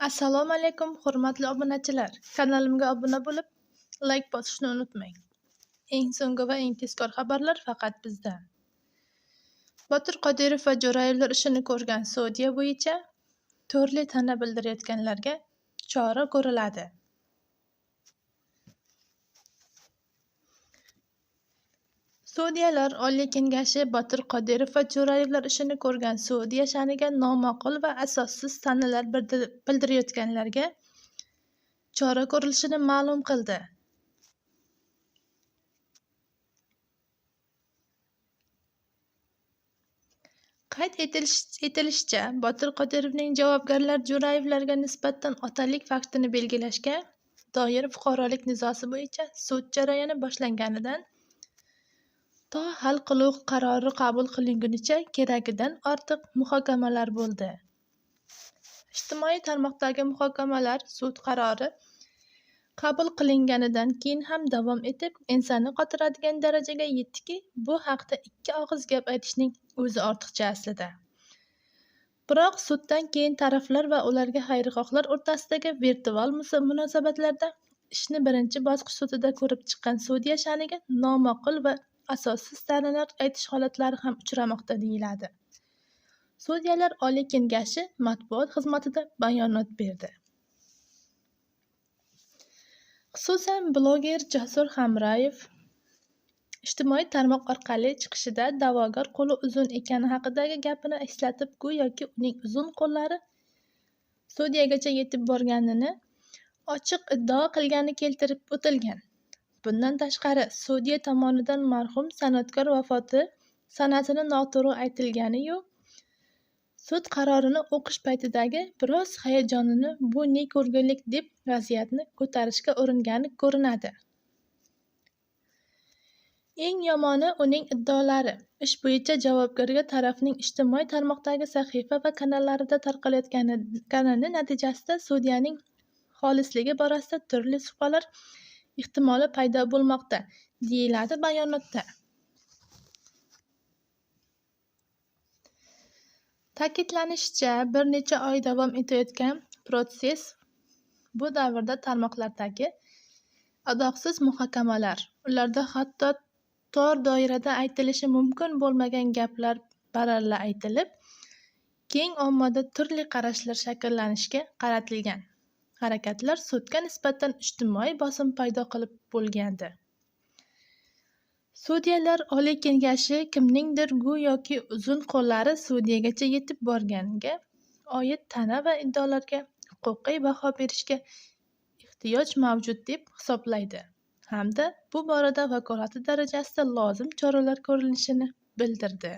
Assalomu alaykum, hurmatli obunachilar. Kanalimga obuna bo'lib, like bosishni unutmang. Eng so'nggi va eng tezkor xabarlar faqat bizdan. Botir Qodirov va Jo'rayevlar ishini ko'rgan Saudiya bo'yicha turli ta'na bildirayotganlarga chora ko'riladi. Saudiyalar Oliy Kengashi Botir Qodirov va Jo'rayevlar ishini ko'rgan Saudiya sha'niga noma'qul va asossiz ta'nalar bildirayotganlarga chora ko'rilishini ma'lum qildi. Qayd etilishicha, Botir Qodirovning javobgarlar Jo'rayevlarga nisbatan otalik faktini belgilashga doir fuqarolik nizosi bo'yicha sud jarayoni boshlanganidan to hal qiluv qarori qabul qilingunicha keragidan ortiq muhokamalar bo'ldi. Ijtimoiy tarmoqdagi muhokamalar sud qarori qabul qilinganidan keyin ham davom etib, ensani qotiradigan darajaga yetdiki, bu haqda ikki og'iz gap aytishning o'zi ortiqcha aslida. Biroq suddan keyin taraflar va ularga xayrixohlar o'rtasidagi virtual munosabatlarda ishni birinchi bosqich sudida ko'rib chiqqan Saudiya sha'niga noma'qul va asossiz ta'nalar aytish holatlari ham uchramoqda deyiladi. Saudiyalar Oliy Kengashi matbuot xizmatida bayonot berdi. Xususan, bloger Jasur Hamrayev ijtimoiy tarmoq orqali chiqishida da'vogar qo'li uzun ekani haqidagi gapini eslatib, go'yoki uning uzun qo'llari Saudiyagacha yetib borganini ochiq iddao qilgani keltirib o'tilgan. Bundan tashqari, Saudiya tomonidan marhum san'atkor vafoti san'atini noto'g'ri aytilgani-yu, sud qarorini o'qish paytidagi biroz hayajonini bu ne ko'rginlik deb vaziyatni ko'tarishga uringani ko'rinadi. Eng yomoni uning iddaolari ish bo'yicha javobgar tarafning ijtimoiy tarmoqdagi sahifa va kanallarida tarqalayotgani natijasida sudyaning xolisligi borasida turli shubhalar ehtimoli paydo bo'lmoqda, deyiladi bayonotda. Ta'kidlanishicha, bir necha oy davom etayotgan proses bu davrda tarmoqlardagi adoqsiz muhokamalar, ularda hatto tor doirada aytilishi mumkin bo'lmagan gaplar baralla aytilib, keng ommada turli qarashlar shakllanishiga qaratilgan harakatlar sudga nisbatan ijtimoiy bosim paydo qilib bo'lgandi. Saudiyalar Oliy Kengashi kimningdir go'yoki uzun qo'llari Saudiyagacha yetib borganiga oid ta'na va iddaolarga huquqiy baho berishga ehtiyoj mavjud deb hisoblaydi hamda bu borada vakolati darajasida lozim choralar ko'rilishini bildirdi.